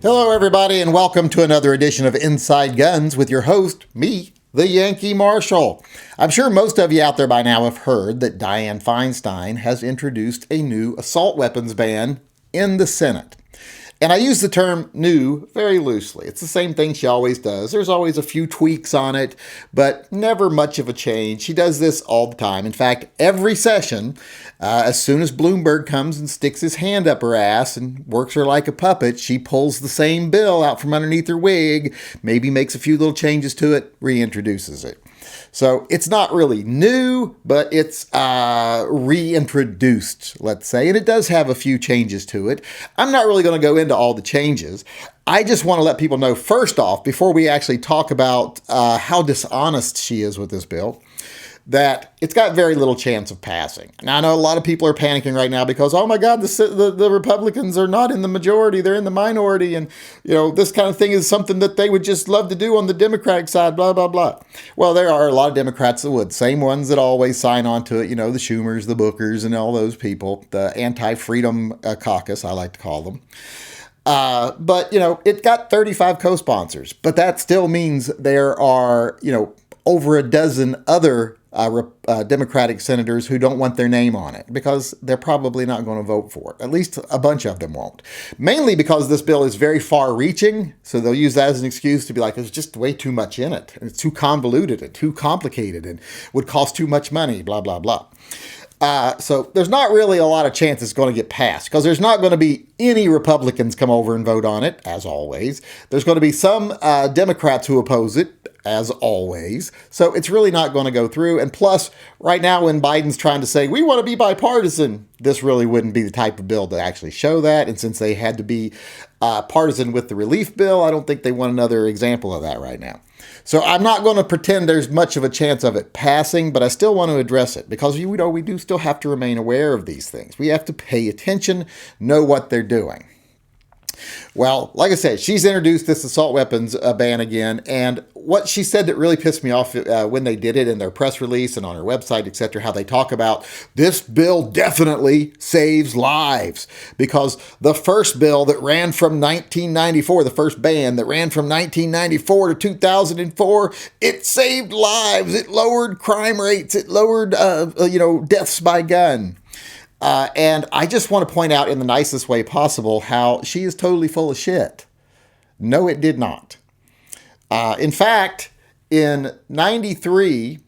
Hello, everybody, and welcome to another edition of Inside Guns with your host, me, the Yankee Marshal. I'm sure most of you out there by now have heard that Dianne Feinstein has introduced a new assault weapons ban in the Senate. And I use the term new very loosely. It's the same thing she always does. There's always a few tweaks on it, but never much of a change. She does this all the time. In fact, every session, as soon as Bloomberg comes and sticks his hand up her ass and works her like a puppet, she pulls the same bill out from underneath her wig, maybe makes a few little changes to it, reintroduces it. So it's not really new, but it's reintroduced, let's say, and it does have a few changes to it. I'm not really going to go into all the changes. I just want to let people know, first off, before we actually talk about how dishonest she is with this bill, that it's got very little chance of passing. Now, I know a lot of people are panicking right now because, oh my God, the Republicans are not in the majority, they're in the minority, and this kind of thing is something that they would just love to do on the Democratic side, blah, blah, blah. Well, there are a lot of Democrats that would, same ones that always sign on to it, the Schumers, the Bookers, and all those people, the anti-freedom caucus, I like to call them. But it got 35 co-sponsors, but that still means there are, over a dozen other Democratic senators who don't want their name on it because they're probably not going to vote for it. At least a bunch of them won't. Mainly because this bill is very far-reaching, so they'll use that as an excuse to be like, there's just way too much in it. And it's too convoluted and too complicated and would cost too much money, blah, blah, blah. So there's not really a lot of chance it's going to get passed because there's not going to be any Republicans come over and vote on it, as always. There's going to be some Democrats who oppose it, as always. So it's really not going to go through. And plus, right now when Biden's trying to say, we want to be bipartisan, this really wouldn't be the type of bill to actually show that. And since they had to be partisan with the relief bill, I don't think they want another example of that right now. So I'm not going to pretend there's much of a chance of it passing, but I still want to address it because we do still have to remain aware of these things. We have to pay attention, know what they're doing. Well, like I said, she's introduced this assault weapons ban again, and what she said that really pissed me off when they did it in their press release and on her website, etc., how they talk about this bill definitely saves lives because the first bill that ran from 1994, the first ban that ran from 1994 to 2004, it saved lives, it lowered crime rates, it lowered deaths by gun. And I just want to point out in the nicest way possible how she is totally full of shit. No, it did not. In fact, in 93,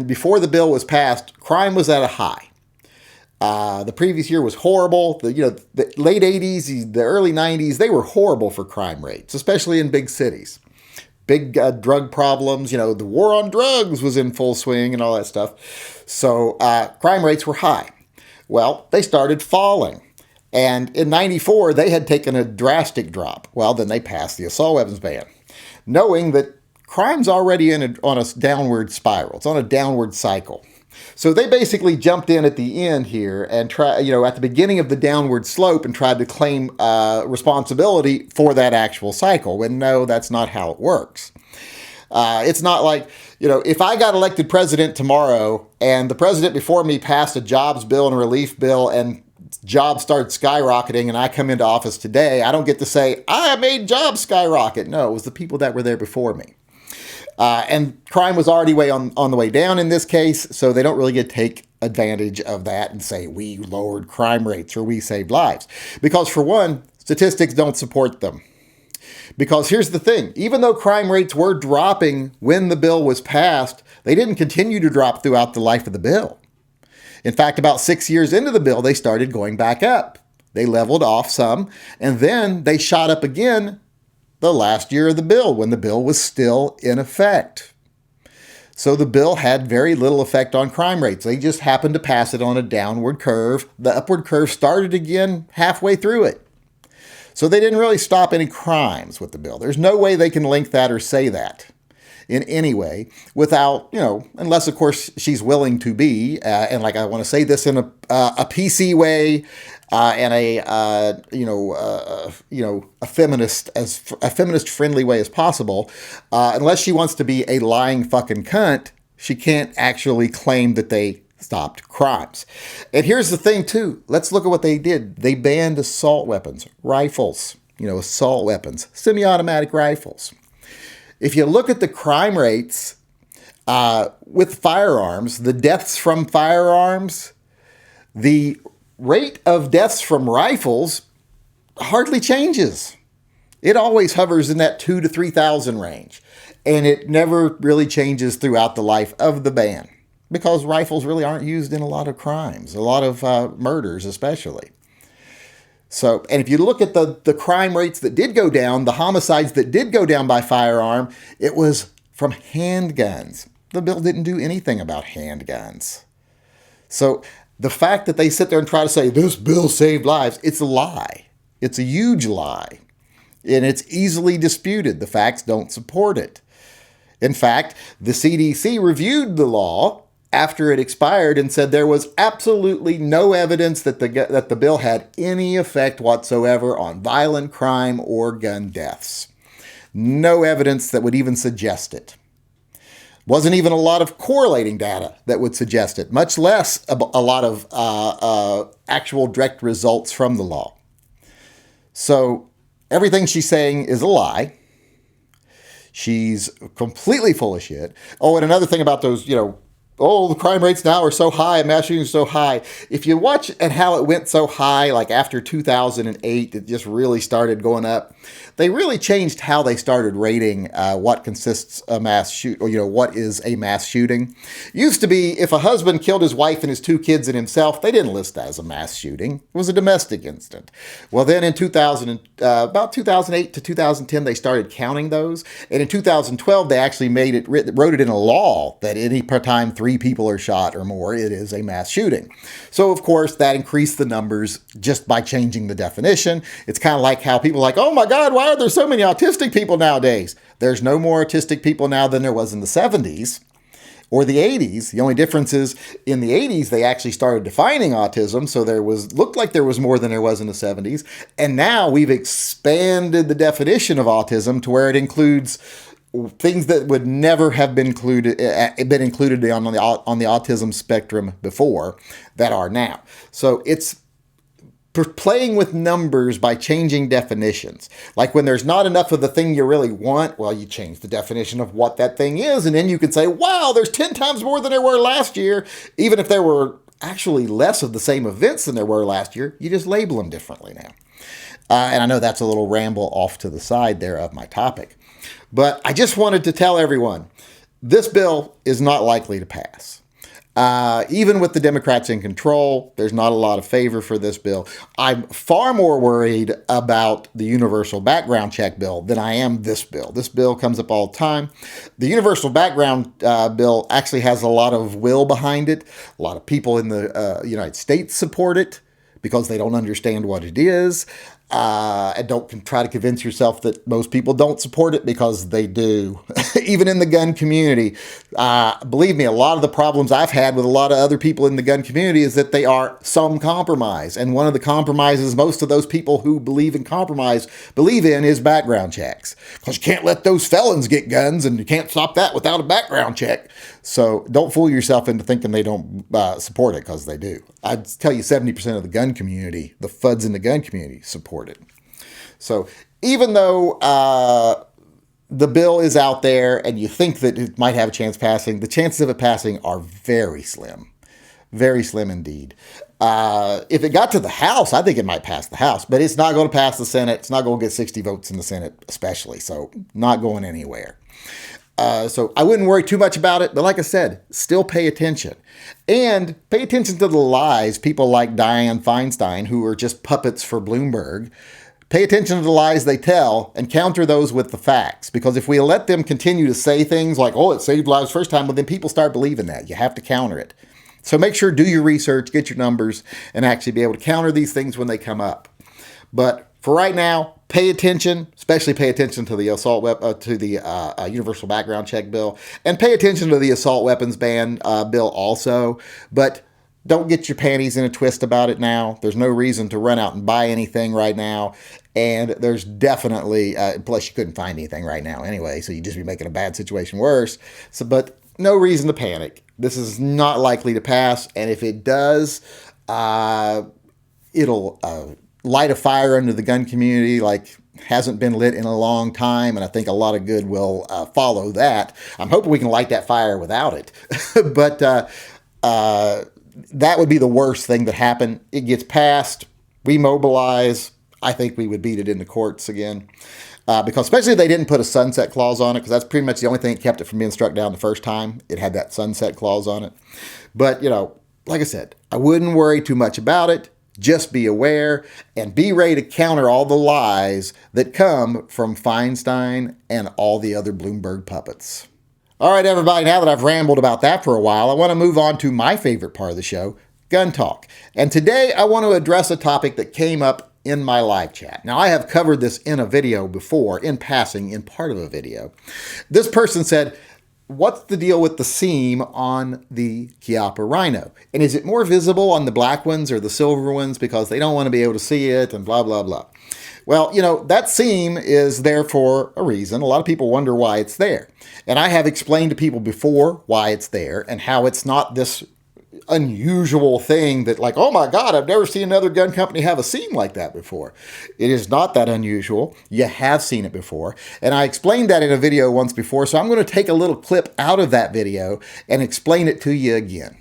before the bill was passed, crime was at a high. The previous year was horrible. The late 80s, the early 90s, they were horrible for crime rates, especially in big cities. Big drug problems, the war on drugs was in full swing and all that stuff. So crime rates were high. Well, they started falling. And in 94, they had taken a drastic drop. Well, then they passed the assault weapons ban, knowing that crime's already on a downward spiral. It's on a downward cycle. So they basically jumped in at the end here and at the beginning of the downward slope and tried to claim responsibility for that actual cycle. When no, that's not how it works. It's not like, if I got elected president tomorrow and the president before me passed a jobs bill and a relief bill and jobs started skyrocketing and I come into office today, I don't get to say, I made jobs skyrocket. No, it was the people that were there before me. And crime was already way on the way down in this case, so they don't really get to take advantage of that and say, we lowered crime rates or we saved lives. Because for one, statistics don't support them. Because here's the thing, even though crime rates were dropping when the bill was passed, they didn't continue to drop throughout the life of the bill. In fact, about 6 years into the bill, they started going back up. They leveled off some, and then they shot up again the last year of the bill when the bill was still in effect. So the bill had very little effect on crime rates. They just happened to pass it on a downward curve. The upward curve started again halfway through it. So they didn't really stop any crimes with the bill. There's no way they can link that or say that in any way without, unless, of course, she's willing to be. And like I want to say this in a PC way and a feminist friendly way as possible. Unless she wants to be a lying fucking cunt, she can't actually claim that they stopped crimes. And here's the thing, too. Let's look at what they did. They banned assault weapons, rifles. assault weapons, semi-automatic rifles. If you look at the crime rates with firearms, the deaths from firearms, the rate of deaths from rifles hardly changes. It always hovers in that 2,000 to 3,000 range, and it never really changes throughout the life of the ban because rifles really aren't used in a lot of crimes, a lot of murders especially. So, and if you look at the crime rates that did go down, the homicides that did go down by firearm, it was from handguns. The bill didn't do anything about handguns. So the fact that they sit there and try to say this bill saved lives, it's a lie. It's a huge lie. And it's easily disputed. The facts don't support it. In fact, the CDC reviewed the law after it expired and said there was absolutely no evidence that the bill had any effect whatsoever on violent crime or gun deaths. No evidence that would even suggest it. Wasn't even a lot of correlating data that would suggest it, much less a lot of actual direct results from the law. So everything she's saying is a lie. She's completely full of shit. Oh, and another thing about those, the crime rates now are so high, mass shootings are so high. If you watch at how it went so high, like after 2008, it just really started going up. They really changed how they started rating what consists a mass shoot, or what is a mass shooting. Used to be if a husband killed his wife and his 2 kids and himself, they didn't list that as a mass shooting. It was a domestic incident. Well, then in about 2008 to 2010, they started counting those, and in 2012, they actually wrote it in a law that any time 3 people are shot or more, it is a mass shooting. So, of course, that increased the numbers just by changing the definition. It's kind of like how people are like, oh my God, why are there so many autistic people nowadays? There's no more autistic people now than there was in the 70s or the 80s. The only difference is in the 80s, they actually started defining autism. So looked like there was more than there was in the 70s. And now we've expanded the definition of autism to where it includes things that would never have been included on the autism spectrum before that are now. So it's playing with numbers by changing definitions. Like when there's not enough of the thing you really want, well, you change the definition of what that thing is, and then you can say, wow, there's 10 times more than there were last year. Even if there were actually less of the same events than there were last year, you just label them differently now. And I know that's a little ramble off to the side there of my topic. But I just wanted to tell everyone, this bill is not likely to pass. Even with the Democrats in control, there's not a lot of favor for this bill. I'm far more worried about the universal background check bill than I am this bill. This bill comes up all the time. The universal background bill actually has a lot of will behind it. A lot of people in the United States support it because they don't understand what it is. And don't try to convince yourself that most people don't support it because they do. Even in the gun community, believe me, a lot of the problems I've had with a lot of other people in the gun community is that they are some compromise. And one of the compromises most of those people who believe in compromise believe in is background checks. Because you can't let those felons get guns, and you can't stop that without a background check. So don't fool yourself into thinking they don't support it, because they do. I'd tell you 70% of the gun community, the FUDs in the gun community, support it. So even though the bill is out there and you think that it might have a chance passing, the chances of it passing are very slim indeed. If it got to the House, I think it might pass the House, but it's not going to pass the Senate. It's not going to get 60 votes in the Senate, especially. So not going anywhere. So I wouldn't worry too much about it. But like I said, still pay attention. And pay attention to the lies people like Dianne Feinstein, who are just puppets for Bloomberg. Pay attention to the lies they tell and counter those with the facts. Because if we let them continue to say things like, oh, it saved lives first time, well, then people start believing that. You have to counter it. So make sure, do your research, get your numbers, and actually be able to counter these things when they come up. But for right now, pay attention, especially pay attention to the universal background check bill, and pay attention to the assault weapons ban bill also. But don't get your panties in a twist about it now. There's no reason to run out and buy anything right now. And there's definitely, plus you couldn't find anything right now anyway, so you'd just be making a bad situation worse. So, but no reason to panic. This is not likely to pass. And if it does, it'll light a fire under the gun community like hasn't been lit in a long time, and I think a lot of good will follow that. I'm hoping we can light that fire without it. But that would be the worst thing that happened. It gets passed, we mobilize. I think we would beat it in the courts again. Because especially if they didn't put a sunset clause on it, because that's pretty much the only thing that kept it from being struck down the first time. It had that sunset clause on it. But, like I said, I wouldn't worry too much about it. Just be aware and be ready to counter all the lies that come from Feinstein and all the other Bloomberg puppets. All right, everybody, now that I've rambled about that for a while, I want to move on to my favorite part of the show, gun talk. And today I want to address a topic that came up in my live chat. Now, I have covered this in a video before, in passing, in part of a video. This person said, what's the deal with the seam on the Chiappa Rhino? And is it more visible on the black ones or the silver ones because they don't want to be able to see it and blah, blah, blah. Well, that seam is there for a reason. A lot of people wonder why it's there. And I have explained to people before why it's there and how it's not this unusual thing that like, oh my God, I've never seen another gun company have a seam like that before. It is not that unusual. You have seen it before. And I explained that in a video once before. So I'm going to take a little clip out of that video and explain it to you again.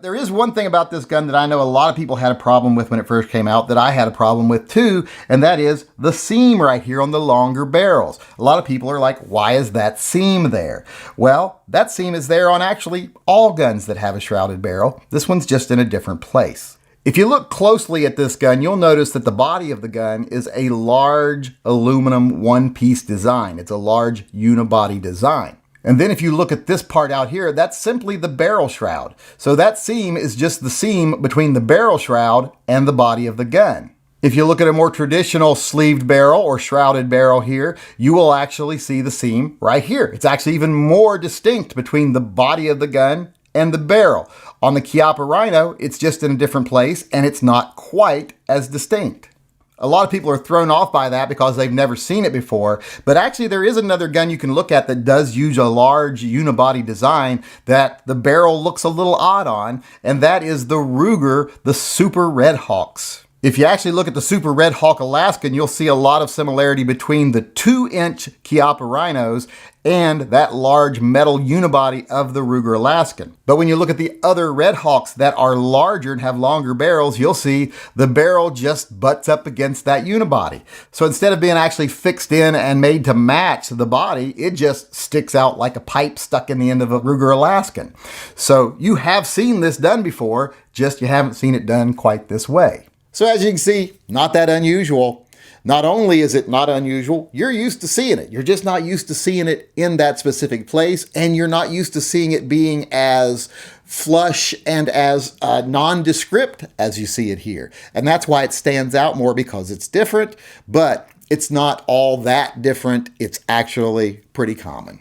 There is one thing about this gun that I know a lot of people had a problem with when it first came out that I had a problem with too, and that is the seam right here on the longer barrels. A lot of people are like, why is that seam there? Well, that seam is there on actually all guns that have a shrouded barrel. This one's just in a different place. If you look closely at this gun, you'll notice that the body of the gun is a large aluminum one-piece design. It's a large unibody design. And then if you look at this part out here, that's simply the barrel shroud. So that seam is just the seam between the barrel shroud and the body of the gun. If you look at a more traditional sleeved barrel or shrouded barrel here, you will actually see the seam right here. It's actually even more distinct between the body of the gun and the barrel. On the Chiappa Rhino, it's just in a different place and it's not quite as distinct. A lot of people are thrown off by that because they've never seen it before, but actually there is another gun you can look at that does use a large unibody design that the barrel looks a little odd on, and that is the Ruger, the Super Red Hawks. If you actually look at the Super Red Hawk Alaskan, you'll see a lot of similarity between the 2-inch Chiappa Rhinos and that large metal unibody of the Ruger Alaskan. But when you look at the other Red Hawks that are larger and have longer barrels, you'll see the barrel just butts up against that unibody. So instead of being actually fixed in and made to match the body, it just sticks out like a pipe stuck in the end of a Ruger Alaskan. So you have seen this done before, just you haven't seen it done quite this way. So as you can see, not that unusual. Not only is it not unusual, you're used to seeing it. You're just not used to seeing it in that specific place, and you're not used to seeing it being as flush and as nondescript as you see it here. And that's why it stands out more, because it's different, but it's not all that different. It's actually pretty common.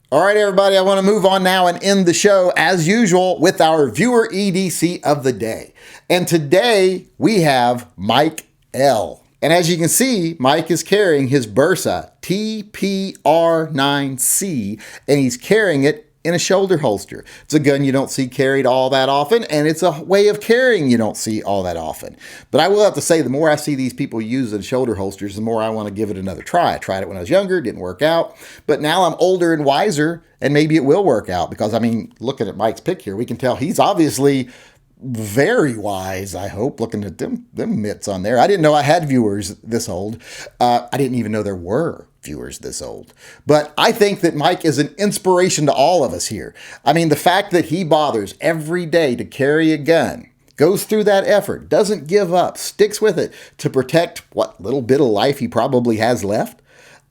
All right, everybody, I want to move on now and end the show, as usual, with our viewer EDC of the day. And today we have Mike L. And as you can see, Mike is carrying his Bursa TPR9C, and he's carrying it in a shoulder holster. It's a gun you don't see carried all that often, and it's a way of carrying you don't see all that often. But I will have to say, the more I see these people using shoulder holsters, the more I want to give it another try. I tried it when I was younger, didn't work out. But now I'm older and wiser, and maybe it will work out, because, I mean, looking at Mike's pic here, we can tell he's obviously very wise, I hope, looking at them mitts on there. I didn't know I had viewers this old. I didn't even know there were viewers this old. But I think that Mike is an inspiration to all of us here. I mean, the fact that he bothers every day to carry a gun, goes through that effort, doesn't give up, sticks with it to protect what little bit of life he probably has left.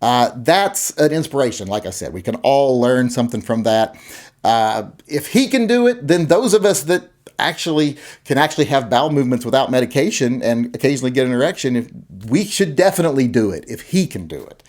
That's an inspiration. Like I said, we can all learn something from that. If he can do it, then those of us that can actually have bowel movements without medication and occasionally get an erection, we should definitely do it if he can do it.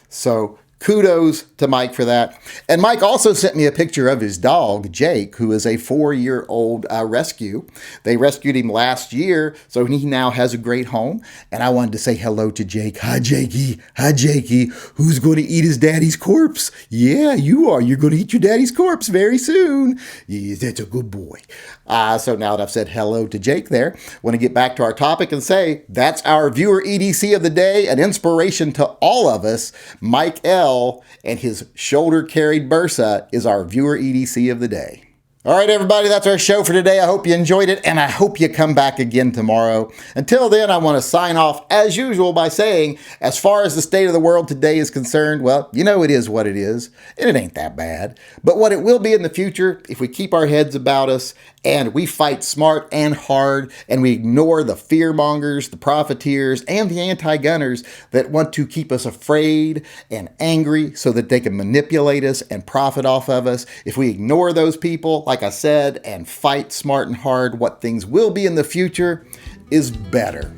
So kudos to Mike for that. And Mike also sent me a picture of his dog, Jake, who is a 4-year-old rescue. They rescued him last year, so he now has a great home. And I wanted to say hello to Jake. Hi, Jakey. Hi, Jakey. Who's going to eat his daddy's corpse? Yeah, you are. You're going to eat your daddy's corpse very soon. Yeah, that's a good boy. So now that I've said hello to Jake there, I want to get back to our topic and say that's our viewer EDC of the day, an inspiration to all of us. Mike L. and his shoulder-carried Bursa is our viewer EDC of the day. All right, everybody, that's our show for today. I hope you enjoyed it, and I hope you come back again tomorrow. Until then, I want to sign off, as usual, by saying, as far as the state of the world today is concerned, well, you know it is what it is, and it ain't that bad. But what it will be in the future, if we keep our heads about us, and we fight smart and hard, and we ignore the fearmongers, the profiteers, and the anti-gunners that want to keep us afraid and angry so that they can manipulate us and profit off of us. If we ignore those people, like I said, and fight smart and hard, what things will be in the future is better.